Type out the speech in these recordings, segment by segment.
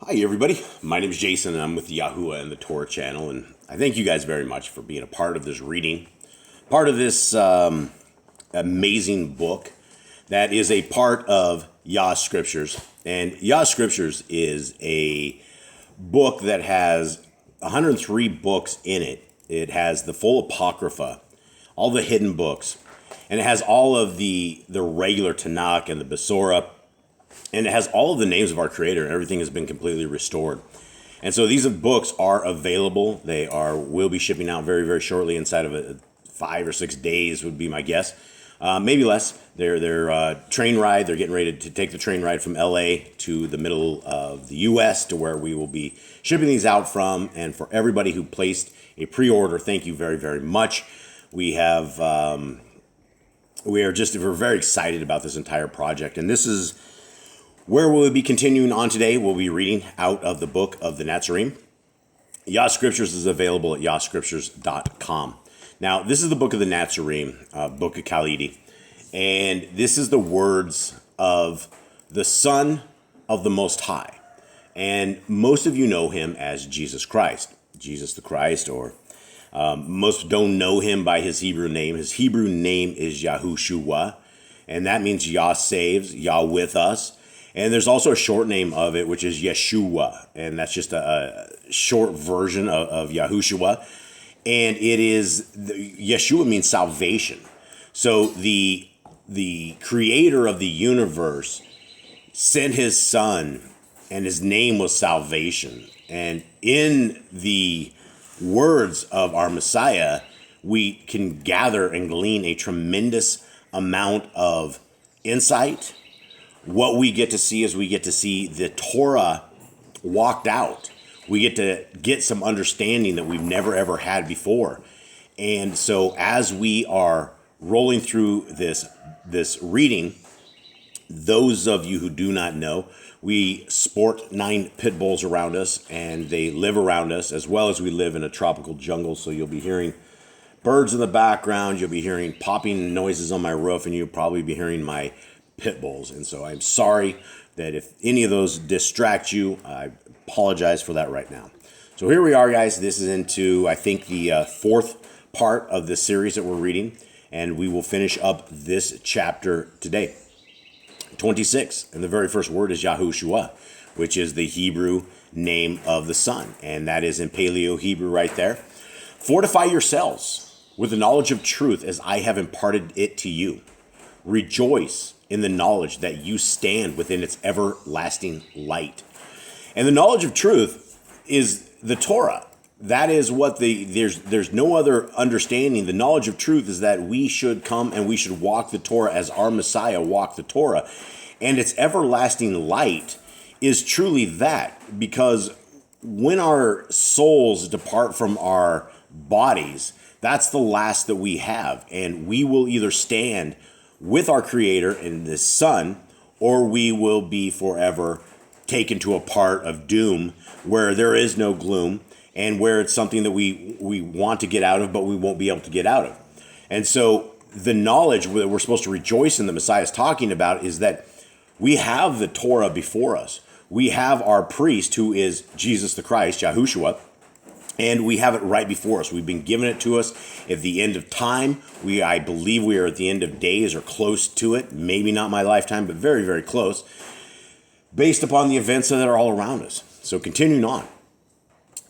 Hi, everybody. My name is Jason, and I'm with Yahuwah and the Torah channel, and I thank you guys very much for being a part of this reading, part of this amazing book that is a part of Yah Scriptures. And Yah Scriptures is a book that has 103 books in it. It has the full Apocrypha, all the hidden books, and it has all of the regular Tanakh and the Besorah. And it has all of the names of our Creator, and everything has been completely restored. And so these books are available. Will be shipping out very, very shortly. Inside of 5 or 6 days would be my guess, maybe less. They're train ride. They're getting ready to take the train ride from LA to the middle of the U.S. to where we will be shipping these out from. And for everybody who placed a pre-order, thank you very, very much. We're very excited about this entire project, and this is where we'll be continuing on today. We'll be reading out of the book of the Nazarene. Yah Scriptures is available at yahscriptures.com. Now, this is the book of the Nazarene, book of Khalidi. And this is the words of the Son of the Most High. And most of you know him as Jesus Christ, Jesus the Christ, or most don't know him by his Hebrew name. His Hebrew name is Yahushua, and that means Yah saves, Yah with us. And there's also a short name of it, which is Yeshua, and that's just a short version of Yahushua. And Yeshua means salvation. So the creator of the universe sent his son, and his name was salvation. And in the words of our Messiah, we can gather and glean a tremendous amount of insight. What we get to see is we get to see the Torah walked out. We get to get some understanding that we've never ever had before. And so as we are rolling through this reading, those of you who do not know, we sport 9 pit bulls around us, and they live around us, as well as we live in a tropical jungle. So you'll be hearing birds in the background, you'll be hearing popping noises on my roof, and you'll probably be hearing my pit bulls. And so I'm sorry that if any of those distract you, I apologize for that right now. So here we are, guys. This is into, I think, the 4th part of this series that we're reading, and we will finish up this chapter today. 26, and the very first word is Yahushua, which is the Hebrew name of the Son, and that is in Paleo Hebrew right there. Fortify yourselves with the knowledge of truth as I have imparted it to you. Rejoice in the knowledge that you stand within its everlasting light. And the knowledge of truth is the Torah. That is what there's no other understanding. The knowledge of truth is that we should come and we should walk the Torah as our Messiah walked the Torah. And its everlasting light is truly that, because when our souls depart from our bodies, that's the last that we have. And we will either stand with our Creator and the Son, or we will be forever taken to a part of doom where there is no gloom, and where it's something that we want to get out of, but we won't be able to get out of. And so the knowledge that we're supposed to rejoice in that Messiah is talking about is that we have the Torah before us. We have our priest, who is Jesus the Christ, Yahushua, and we have it right before us. We've been given it to us at the end of time. I believe we are at the end of days or close to it. Maybe not my lifetime, but very, very close, based upon the events that are all around us. So continuing on.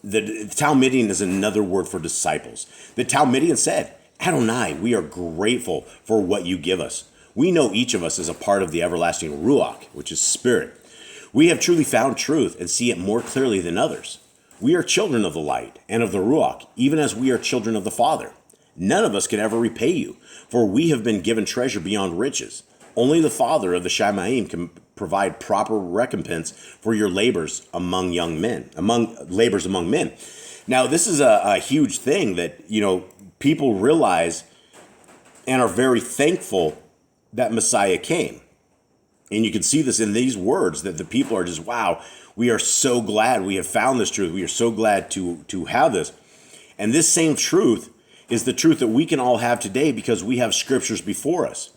The Talmudian is another word for disciples. The Talmudian said, Adonai, we are grateful for what you give us. We know each of us is a part of the everlasting Ruach, which is spirit. We have truly found truth and see it more clearly than others. We are children of the light and of the Ruach, even as we are children of the Father. None of us can ever repay you, for we have been given treasure beyond riches. Only the Father of the Shamayim can provide proper recompense for your labors among men. Now, this is a huge thing that, people realize and are very thankful that Messiah came. And you can see this in these words, that the people are just, wow, we are so glad we have found this truth. We are so glad to have this. And this same truth is the truth that we can all have today because we have scriptures before us.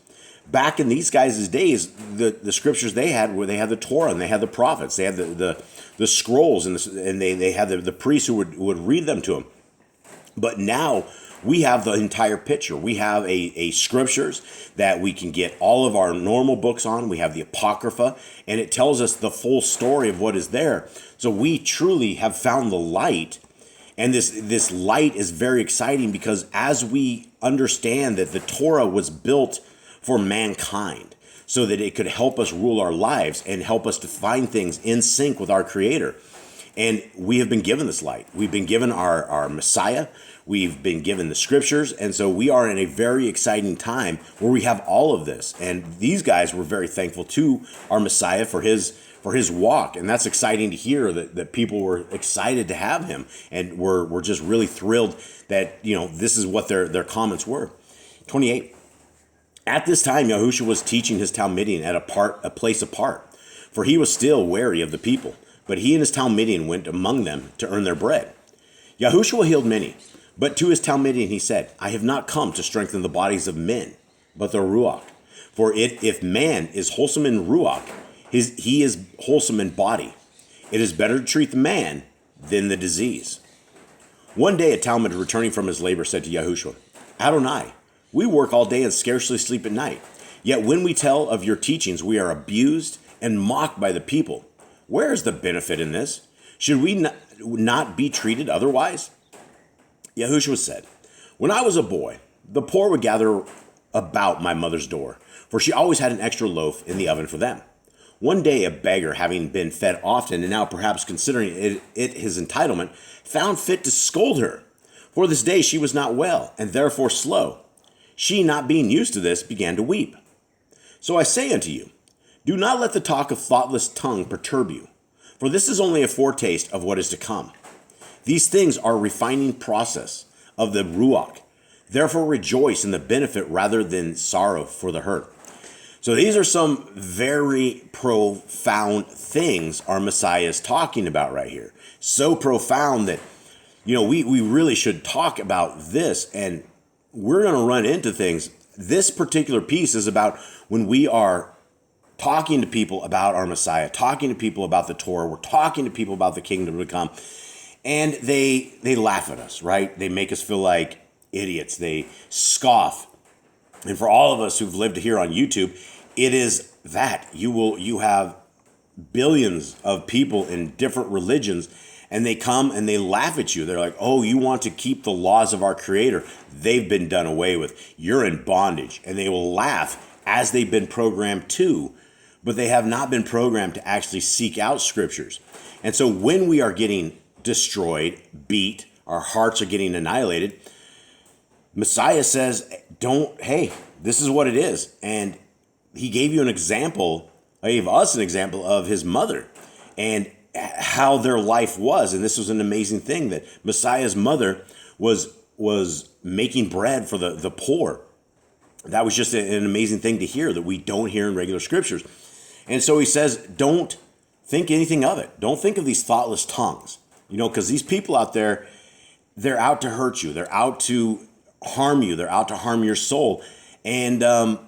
Back in these guys' days, the scriptures they had, where they had the Torah and they had the prophets, they had the scrolls, and they had the priests who would read them to them. But now we have the entire picture. We have a scriptures that we can get all of our normal books on. We have the Apocrypha, and it tells us the full story of what is there. So we truly have found the light. And this light is very exciting, because as we understand that the Torah was built for mankind so that it could help us rule our lives and help us to find things in sync with our Creator. And we have been given this light. We've been given our Messiah. We've been given the scriptures. And so we are in a very exciting time where we have all of this. And these guys were very thankful to our Messiah for his walk. And that's exciting to hear that people were excited to have him. And we're just really thrilled that, this is what their comments were. 28. At this time, Yahushua was teaching his Talmudim at a place apart, for he was still wary of the people. But he and his Talmudim went among them to earn their bread. Yahushua healed many, but to his Talmudim he said, I have not come to strengthen the bodies of men, but the Ruach. For if man is wholesome in Ruach, he is wholesome in body. It is better to treat the man than the disease. One day a Talmud returning from his labor said to Yahushua, Adonai, we work all day and scarcely sleep at night. Yet when we tell of your teachings, we are abused and mocked by the people. Where is the benefit in this? Should we not be treated otherwise? Yahushua said, when I was a boy, the poor would gather about my mother's door, for she always had an extra loaf in the oven for them. One day, a beggar, having been fed often and now perhaps considering it his entitlement, found fit to scold her. For this day she was not well, and therefore slow. She, not being used to this, began to weep. So I say unto you, do not let the talk of thoughtless tongue perturb you, for this is only a foretaste of what is to come. These things are a refining process of the Ruach. Therefore rejoice in the benefit rather than sorrow for the hurt. So these are some very profound things our Messiah is talking about right here. So profound that, we really should talk about this, and we're going to run into things. This particular piece is about when we are talking to people about our Messiah, talking to people about the Torah, we're talking to people about the kingdom to come, and they laugh at us, right? They make us feel like idiots. They scoff. And for all of us who've lived here on YouTube, it is that you have billions of people in different religions, and they come and they laugh at you. They're like, oh, you want to keep the laws of our Creator. They've been done away with. You're in bondage. And they will laugh as they've been programmed to, but they have not been programmed to actually seek out scriptures. And so when we are getting destroyed, beat, our hearts are getting annihilated, Messiah says, this is what it is. And he gave you an example, gave us an example of his mother and how their life was. And this was an amazing thing, that Messiah's mother was making bread for the poor. That was just an amazing thing to hear that we don't hear in regular scriptures. And so he says, don't think anything of it. Don't think of these thoughtless tongues, because these people out there, they're out to hurt you. They're out to harm you. They're out to harm your soul. And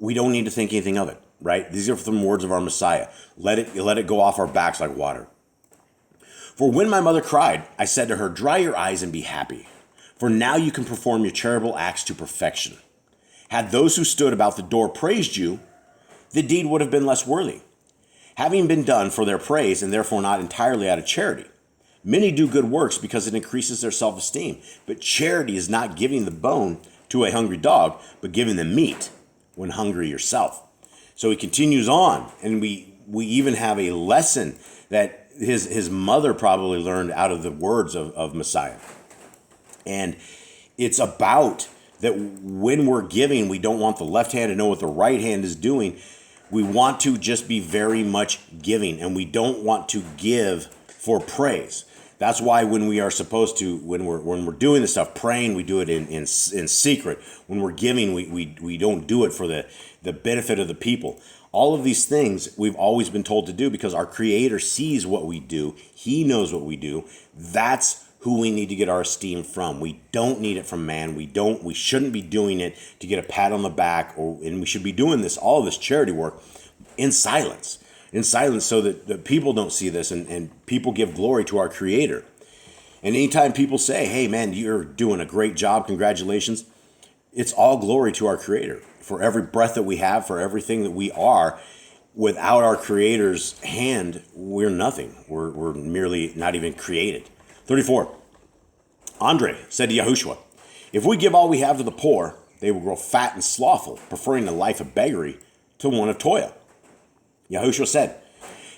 we don't need to think anything of it, right? These are from words of our Messiah. Let it go off our backs like water. For when my mother cried, I said to her, dry your eyes and be happy, for now you can perform your charitable acts to perfection. Had those who stood about the door praised you, the deed would have been less worthy, having been done for their praise and therefore not entirely out of charity. Many do good works because it increases their self-esteem, but charity is not giving the bone to a hungry dog, but giving them meat when hungry yourself. So he continues on, and we even have a lesson that his mother probably learned out of the words of Messiah. And it's about that when we're giving, we don't want the left hand to know what the right hand is doing. We want to just be very much giving, and we don't want to give for praise. That's why when we are supposed to, when we're doing this stuff, praying, we do it in secret. When we're giving, we don't do it for the benefit of the people. All of these things we've always been told to do because our Creator sees what we do. He knows what we do. That's who we need to get our esteem from. We don't need it from man. We shouldn't be doing it to get a pat on the back, and we should be doing all of this charity work in silence. So that the people don't see this, and people give glory to our Creator. And anytime people say, hey man, you're doing a great job, congratulations, it's all glory to our Creator. For every breath that we have, for everything that we are, without our Creator's hand, we're nothing. We're merely not even created. 34. Andre said to Yahushua, if we give all we have to the poor, they will grow fat and slothful, preferring the life of beggary to one of toil. Yahushua said,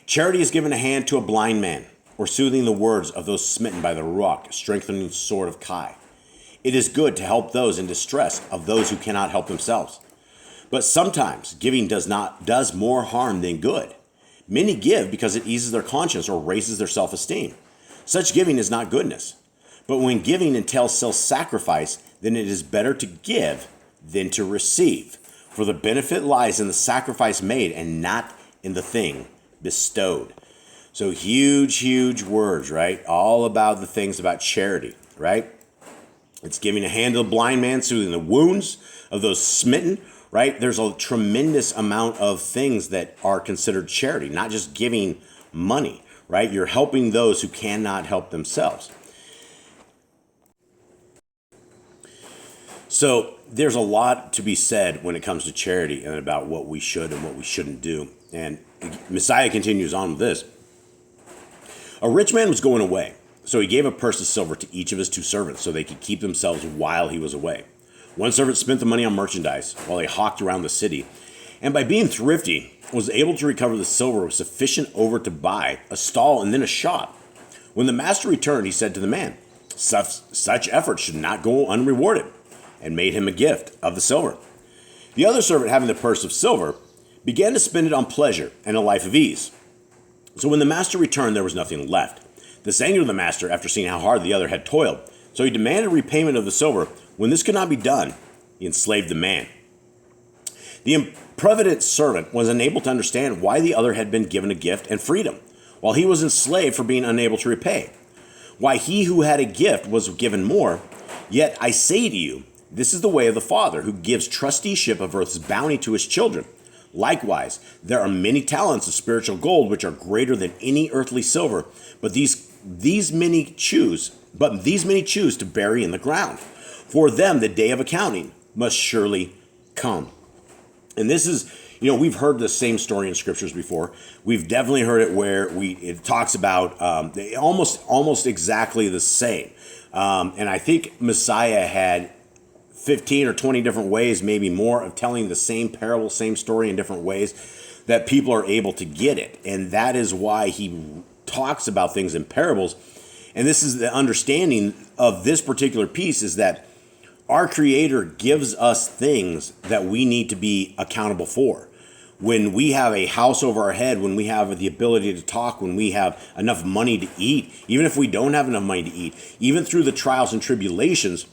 charity is giving a hand to a blind man, or soothing the words of those smitten by the Ruach, strengthening the sword of Kai. It is good to help those in distress of those who cannot help themselves. But sometimes giving does more harm than good. Many give because it eases their conscience or raises their self-esteem. Such giving is not goodness. But when giving entails self-sacrifice, then it is better to give than to receive. For the benefit lies in the sacrifice made and not in the thing bestowed. So huge words, right? All about the things about charity, right? It's giving a hand to the blind man, soothing the wounds of those smitten, right? There's a tremendous amount of things that are considered charity, not just giving money, right? You're helping those who cannot help themselves. So there's a lot to be said when it comes to charity and about what we should and what we shouldn't do. And Messiah continues on with this. A rich man was going away, so he gave a purse of silver to each of his 2 servants so they could keep themselves while he was away. One servant spent the money on merchandise while he hawked around the city, and by being thrifty, was able to recover the silver with sufficient over to buy a stall and then a shop. When the master returned, he said to the man, such effort should not go unrewarded, and made him a gift of the silver. The other servant, having the purse of silver, began to spend it on pleasure and a life of ease. So when the master returned, there was nothing left. This angered the master after seeing how hard the other had toiled. So he demanded repayment of the silver. When this could not be done, he enslaved the man. The improvident servant was unable to understand why the other had been given a gift and freedom, while he was enslaved for being unable to repay. Why he who had a gift was given more. Yet I say to you, this is the way of the Father, who gives trusteeship of earth's bounty to his children. Likewise, there are many talents of spiritual gold which are greater than any earthly silver, but these many choose to bury in the ground. For them the day of accounting must surely come. And this is, we've heard the same story in scriptures before. We've definitely heard it where it talks about almost exactly the same. And I think Messiah had 15 or 20 different ways, maybe more, of telling the same parable, same story in different ways that people are able to get it. And that is why he talks about things in parables. And this is the understanding of this particular piece, is that our Creator gives us things that we need to be accountable for. When we have a house over our head, when we have the ability to talk, when we have enough money to eat, even if we don't have enough money to eat, even through the trials and tribulations,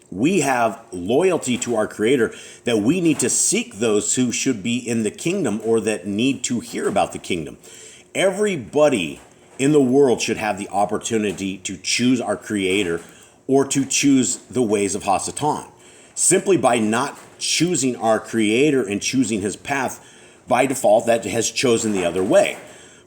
we have loyalty to our Creator that we need to seek those who should be in the kingdom or that need to hear about the kingdom. Everybody in the world should have the opportunity to choose our Creator or to choose the ways of Hasatan. Simply by not choosing our Creator and choosing his path, by default, that has chosen the other way.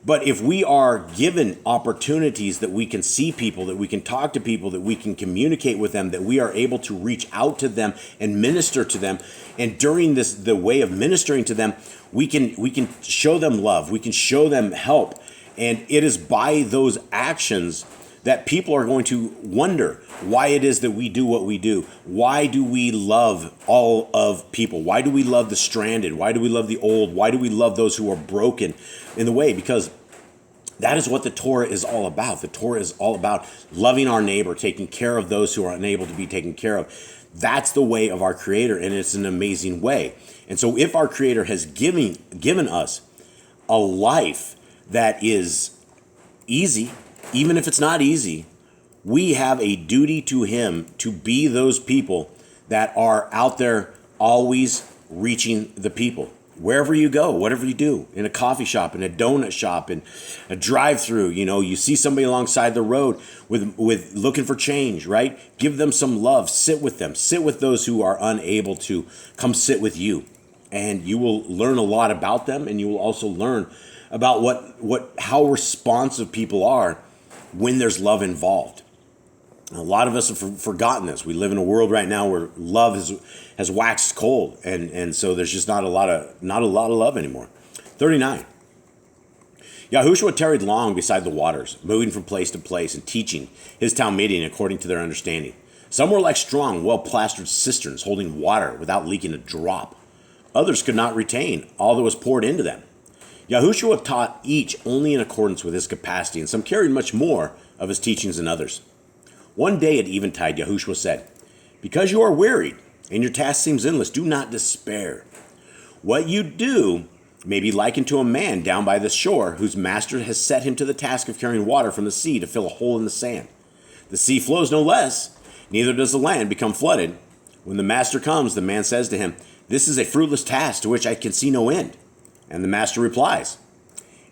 But if we are given opportunities that we can see people, that we can talk to people, that we can communicate with them, that we are able to reach out to them and minister to them, and during the way of ministering to them, we can show them love, we can show them help, and it is by those actions that people are going to wonder why it is that we do what we do. Why do we love all of people? Why do we love the stranded? Why do we love the old? Why do we love those who are broken in the way? Because that is what the Torah is all about. The Torah is all about loving our neighbor, taking care of those who are unable to be taken care of. That's the way of our Creator, and it's an amazing way. And so if our Creator has given us a life that is easy, even if it's not easy, we have a duty to him to be those people that are out there always reaching the people. wherever you go, whatever you do, in a coffee shop, in a donut shop, in a drive-through, you see somebody alongside the road with looking for change, right? Give them some love, sit with them, sit with those who are unable to come sit with you. And you will learn a lot about them, and you will also learn about how responsive people are when there's love involved. A lot of us have forgotten this. We live in a world right now where love has waxed cold, and so there's just not a lot of love anymore. 39. Yahushua tarried long beside the waters, moving from place to place and teaching his Talmudim according to their understanding. Some were like strong, well-plastered cisterns holding water without leaking a drop. Others could not retain all that was poured into them. Yahushua taught each only in accordance with his capacity, and some carried much more of his teachings than others. One day at eventide, Yahushua said, "Because you are wearied and your task seems endless, do not despair. What you do may be likened to a man down by the shore whose master has set him to the task of carrying water from the sea to fill a hole in the sand. The sea flows no less, neither does the land become flooded. When the master comes, the man says to him, 'This is a fruitless task to which I can see no end.' And the master replies,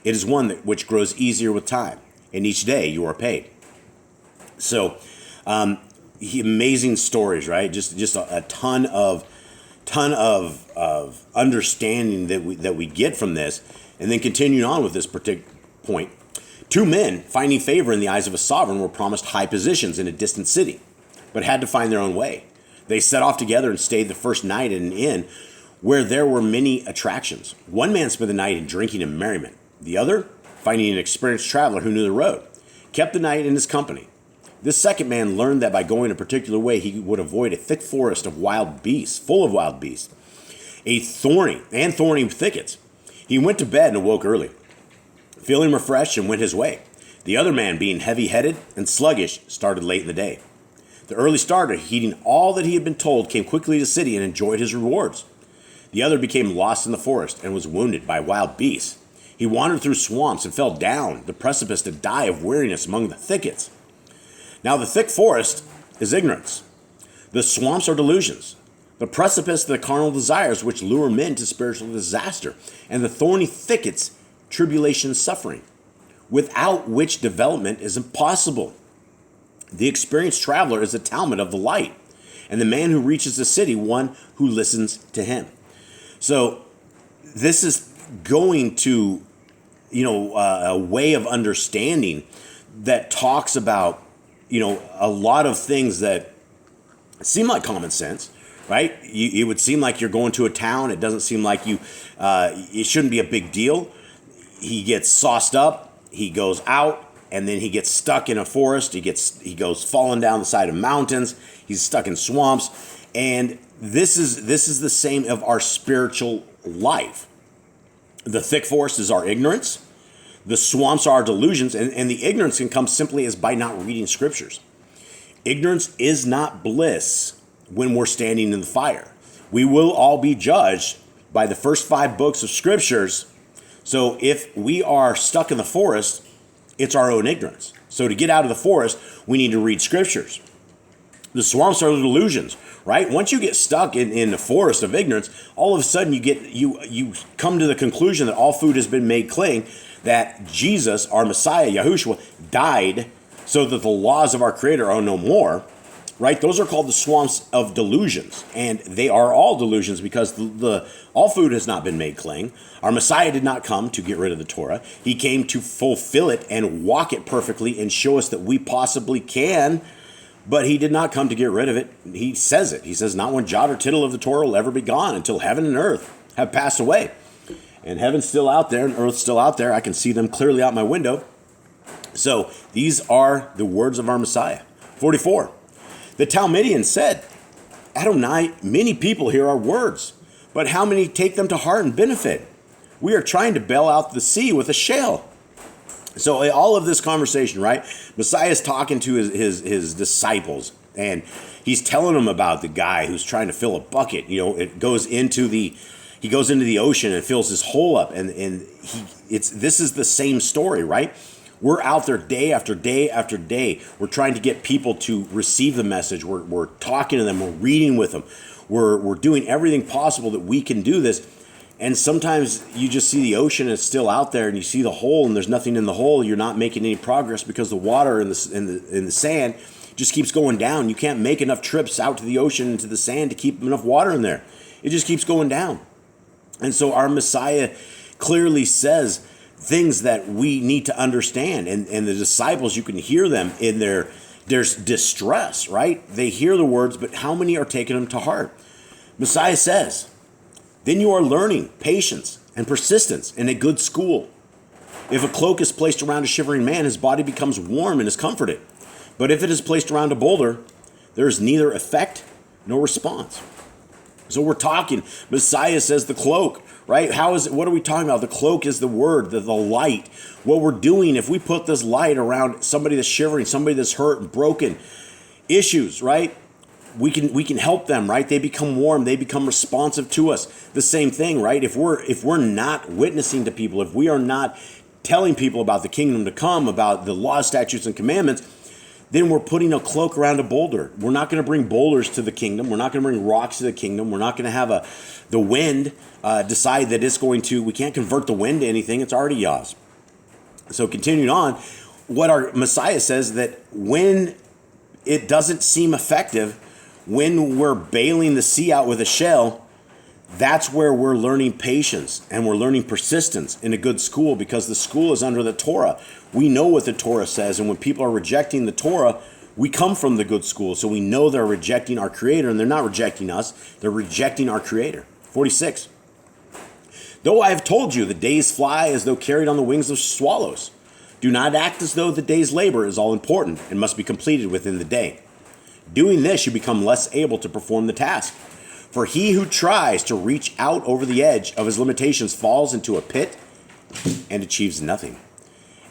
'It is one which grows easier with time, and each day you are paid.'" So, amazing stories, right? Just a ton of understanding that we get from this, and then continuing on with this particular point. Two men, finding favor in the eyes of a sovereign, were promised high positions in a distant city, but had to find their own way. They set off together and stayed the first night at an inn where there were many attractions. One man spent the night in drinking and merriment. The other, finding an experienced traveler who knew the road, kept the night in his company. This second man learned that by going a particular way, he would avoid a thick forest of wild beasts, full of wild beasts, thorny thickets. He went to bed and awoke early, feeling refreshed, and went his way. The other man, being heavy-headed and sluggish, started late in the day. The early starter, heeding all that he had been told, came quickly to the city and enjoyed his rewards. The other became lost in the forest and was wounded by wild beasts. He wandered through swamps and fell down the precipice to die of weariness among the thickets. Now the thick forest is ignorance. The swamps are delusions. The precipice, the carnal desires which lure men to spiritual disaster. And the thorny thickets, tribulation and suffering, without which development is impossible. The experienced traveler is the Talmud of the light, and the man who reaches the city, one who listens to him. So this is going to, a way of understanding that talks about, a lot of things that seem like common sense, right? It would seem like you're going to a town. It doesn't seem like it shouldn't be a big deal. He gets sauced up. He goes out, and then he gets stuck in a forest. He goes falling down the side of mountains. He's stuck in swamps. And this is the same of our spiritual life. The thick forest is our ignorance. The swamps are our delusions, and the ignorance can come simply as by not reading scriptures. Ignorance is not bliss when we're standing in the fire. We will all be judged by the first 5 books of scriptures. So if we are stuck in the forest, it's our own ignorance. So to get out of the forest, we need to read scriptures. The swamps are the delusions, right? Once you get stuck in the forest of ignorance, all of a sudden you come to the conclusion that all food has been made clean, that Jesus, our Messiah, Yahushua, died so that the laws of our Creator are no more, right? Those are called the swamps of delusions, and they are all delusions because all food has not been made clean. Our Messiah did not come to get rid of the Torah. He came to fulfill it and walk it perfectly and show us that we possibly can, but he did not come to get rid of it. He says it. He says, "Not one jot or tittle of the Torah will ever be gone until heaven and earth have passed away." And heaven's still out there and earth's still out there. I can see them clearly out my window. So these are the words of our Messiah. 44. The Talmudian said, "Adonai, many people hear our words, but how many take them to heart and benefit? We are trying to bail out the sea with a shell." So all of this conversation, right? Messiah is talking to his disciples, and he's telling them about the guy who's trying to fill a bucket. It goes into the ocean and fills this hole up, and this is the same story, right? We're out there day after day after day. We're trying to get people to receive the message. We're talking to them. We're reading with them. We're doing everything possible that we can do this. And sometimes you just see the ocean, it's still out there, and you see the hole, and there's nothing in the hole. You're not making any progress because the water in the sand just keeps going down. You can't make enough trips out to the ocean and to the sand to keep enough water in there. It just keeps going down. And so our Messiah clearly says things that we need to understand. And the disciples, you can hear them in there's distress, right? They hear the words, but how many are taking them to heart? Messiah says, then you are learning patience and persistence in a good school. If a cloak is placed around a shivering man, his body becomes warm and is comforted. But if it is placed around a boulder, there is neither effect nor response. So we're talking, Messiah says the cloak, right? What are we talking about? The cloak is the word, the light. What we're doing, if we put this light around somebody that's shivering, somebody that's hurt and broken, issues, right? We can help them, right? They become warm. They become responsive to us. The same thing, right? If we're not witnessing to people, if we are not telling people about the kingdom to come, about the law, statutes, and commandments, then we're putting a cloak around a boulder. We're not going to bring boulders to the kingdom. We're not going to bring rocks to the kingdom. We're not going to have the wind decide that we can't convert the wind to anything. It's already Yah's. So continuing on, what our Messiah says that when it doesn't seem effective, when we're bailing the sea out with a shell, that's where we're learning patience and we're learning persistence in a good school, because the school is under the Torah. We know what the Torah says, and when people are rejecting the Torah, we come from the good school, so we know they're rejecting our Creator, and they're not rejecting us, they're rejecting our Creator. 46. Though I have told you, the days fly as though carried on the wings of swallows. Do not act as though the day's labor is all important and must be completed within the day. Doing this, you become less able to perform the task. For he who tries to reach out over the edge of his limitations falls into a pit and achieves nothing.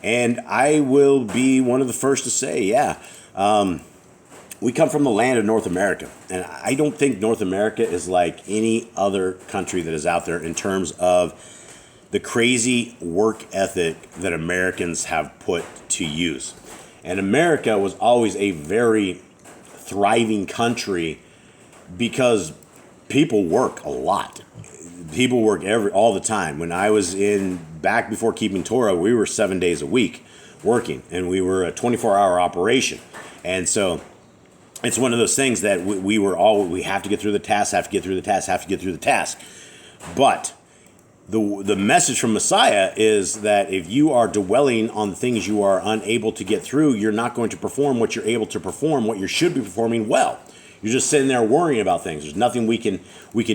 And I will be one of the first to say, we come from the land of North America. And I don't think North America is like any other country that is out there in terms of the crazy work ethic that Americans have put to use. And America was always a very thriving country because people work a lot. People work all the time. When I was back before keeping Torah, we were 7 days a week working, and we were a 24-hour operation. And so it's one of those things that we have to get through the task, But the message from Messiah is that if you are dwelling on the things you are unable to get through, you're not going to perform what you're able to perform, what you should be performing well. You're just sitting there worrying about things. There's nothing we can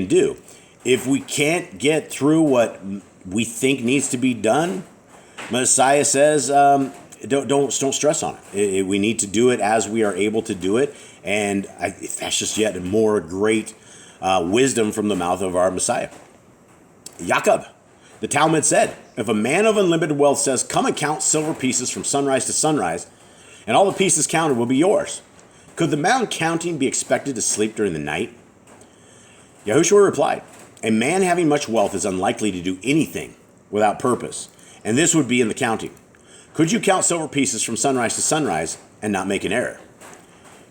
do. If we can't get through what we think needs to be done, Messiah says, don't stress on it. We need to do it as we are able to do it, and that's just yet more great wisdom from the mouth of our Messiah. Jacob, the Talmud said, if a man of unlimited wealth says, come and count silver pieces from sunrise to sunrise, and all the pieces counted will be yours, could the man counting be expected to sleep during the night? Yahushua replied, a man having much wealth is unlikely to do anything without purpose, and this would be in the counting. Could you count silver pieces from sunrise to sunrise and not make an error?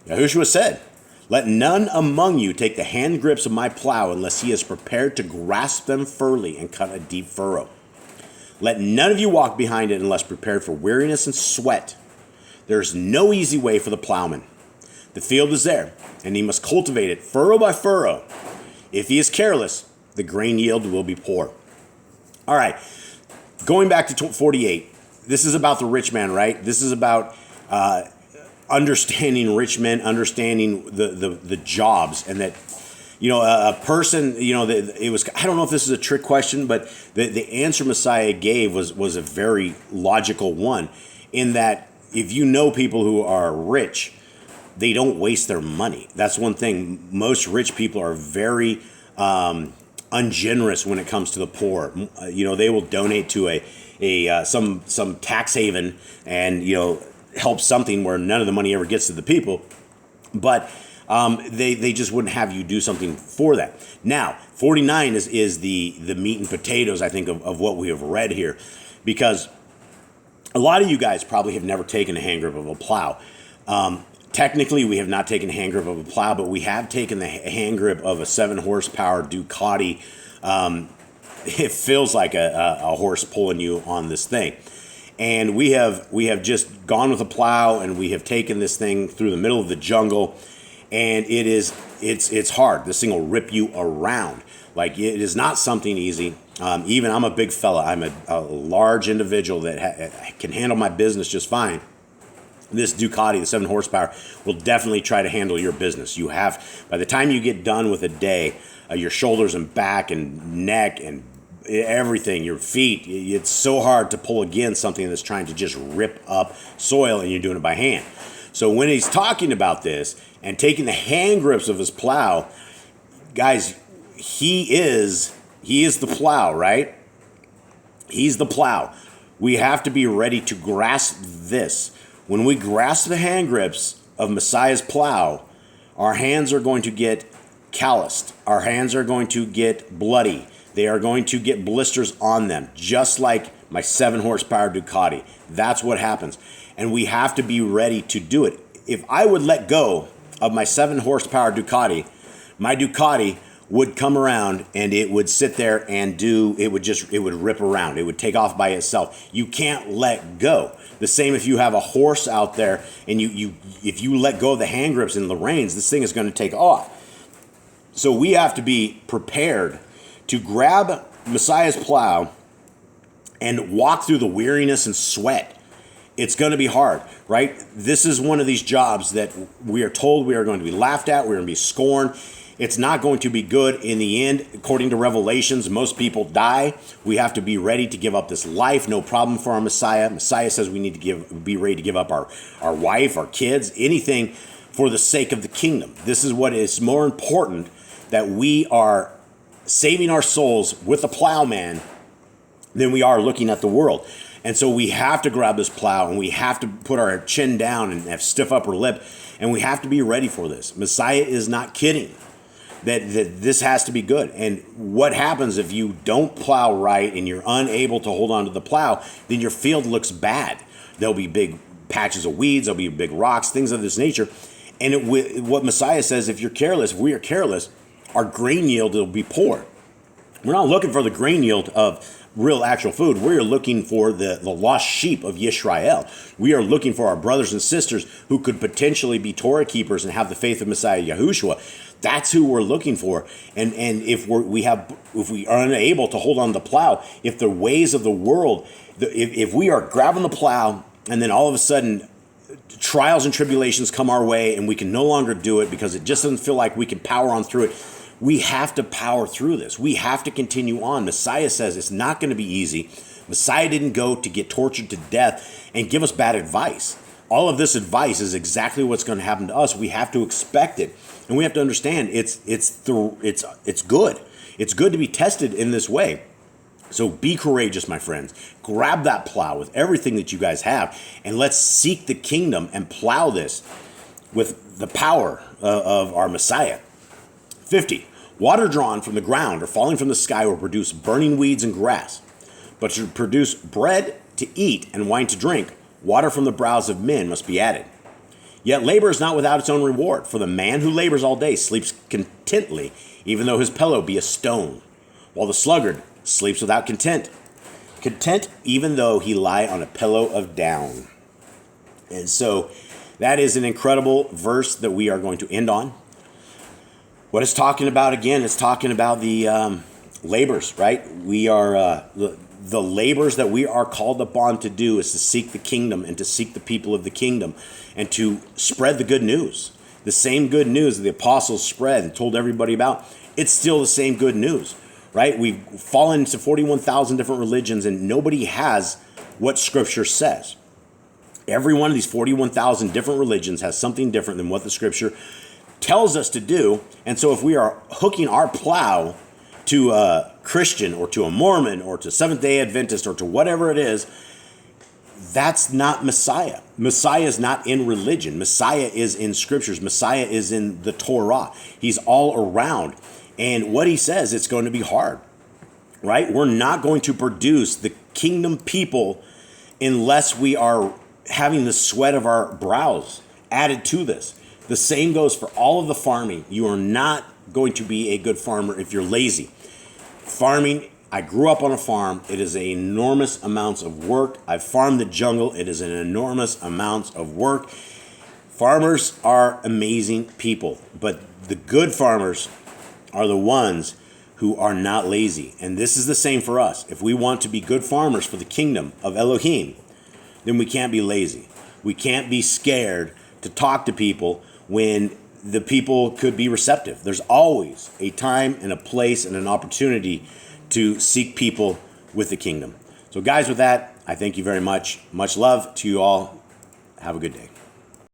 Yahushua said, let none among you take the hand grips of my plow unless he is prepared to grasp them firmly and cut a deep furrow. Let none of you walk behind it unless prepared for weariness and sweat. There is no easy way for the plowman. The field is there, and he must cultivate it furrow by furrow. If he is careless, the grain yield will be poor. All right, going back to 48, this is about the rich man, right? This is about understanding rich men, understanding the jobs, and that, a person, it was, I don't know if this is a trick question, but the answer Messiah gave was a very logical one, in that if you know people who are rich, they don't waste their money. That's one thing. Most rich people are very ungenerous when it comes to the poor. They will donate to some tax haven and help something where none of the money ever gets to the people, but they just wouldn't have you do something for that. Now, 49 is the meat and potatoes, I think, of what we have read here, because a lot of you guys probably have never taken a hand grip of a plow. Technically, we have not taken a hand grip of a plow, but we have taken the hand grip of a 7 horsepower Ducati it feels like a horse pulling you on this thing. And we have just gone with a plow, and we have taken this thing through the middle of the jungle, and it's hard. This thing will rip you around. Like, it is not something easy. Even I'm a big fella. I'm a large individual that can handle my business just fine. This Ducati, the 7 horsepower, will definitely try to handle your business. You have, by the time you get done with a day, your shoulders and back and neck and everything, your feet, it's so hard to pull against something that's trying to just rip up soil, and you're doing it by hand. So when he's talking about this and taking the hand grips of his plow, guys, he is the plow, right? He's the plow. We have to be ready to grasp this. When we grasp the hand grips of Messiah's plow, our hands are going to get calloused. Our hands are going to get bloody. They are going to get blisters on them, just like my 7 horsepower Ducati. That's what happens. And we have to be ready to do it. If I would let go of my 7 horsepower Ducati, my Ducati would come around and it would sit there and it would rip around. It would take off by itself. You can't let go. The same if you have a horse out there and if you let go of the hand grips and the reins, this thing is going to take off. So we have to be prepared to grab Messiah's plow and walk through the weariness and sweat. It's going to be hard, right? This is one of these jobs that we are told we are going to be laughed at, we're going to be scorned. It's not going to be good in the end. According to Revelations, most people die. We have to be ready to give up this life. No problem for our Messiah. Messiah says we need to be ready to give up our wife, our kids, anything for the sake of the kingdom. This is what is more important, that we are saving our souls with the plowman than we are looking at the world. And so we have to grab this plow, and we have to put our chin down and have stiff upper lip, and we have to be ready for this. Messiah is not kidding that this has to be good. And what happens if you don't plow right and you're unable to hold on to the plow, then your field looks bad. There'll be big patches of weeds, there'll be big rocks, things of this nature. And what Messiah says, if we are careless, our grain yield will be poor. We're not looking for the grain yield of real actual food. We're looking for the lost sheep of Yisrael. We are looking for our brothers and sisters who could potentially be Torah keepers and have the faith of Messiah Yahushua. That's who we're looking for. And if we are unable to hold on to the plow, if the ways of the world, if we are grabbing the plow and then all of a sudden trials and tribulations come our way and we can no longer do it because it just doesn't feel like we can power on through it, we have to power through this. We have to continue on. Messiah says it's not going to be easy. Messiah didn't go to get tortured to death and give us bad advice. All of this advice is exactly what's going to happen to us. We have to expect it. And we have to understand it's good. It's good to be tested in this way. So be courageous, my friends. Grab that plow with everything that you guys have, and let's seek the kingdom and plow this with the power of our Messiah. 50. Water drawn from the ground or falling from the sky will produce burning weeds and grass. But to produce bread to eat and wine to drink, water from the brows of men must be added. Yet labor is not without its own reward, for the man who labors all day sleeps contently, even though his pillow be a stone, while the sluggard sleeps without content, even though he lie on a pillow of down. And so that is an incredible verse that we are going to end on. What it's talking about, again, it's talking about the labors, right? We are the labors that we are called upon to do is to seek the kingdom and to seek the people of the kingdom and to spread the good news. The same good news that the apostles spread and told everybody about, it's still the same good news, right? We've fallen into 41,000 different religions and nobody has what Scripture says. Every one of these 41,000 different religions has something different than what the Scripture tells us to do. And so if we are hooking our plow to a Christian or to a Mormon or to Seventh-day Adventist or to whatever it is, that's not Messiah. Messiah is not in religion. Messiah is in Scriptures. Messiah is in the Torah. He's all around. And what he says, it's going to be hard, right? We're not going to produce the kingdom people unless we are having the sweat of our brows added to this. The same goes for all of the farming. You are not going to be a good farmer if you're lazy. Farming I grew up on a farm. It is enormous amounts of work. I've farmed the jungle. It is an enormous amounts of work. Farmers are amazing people, but the good farmers are the ones who are not lazy. And this is the same for us. If we want to be good farmers for the kingdom of Elohim, then we can't be lazy. We can't be scared to talk to people when the people could be receptive. There's always a time and a place and an opportunity to seek people with the kingdom. So guys, with that, I thank you very much. Much love to you all. Have a good day.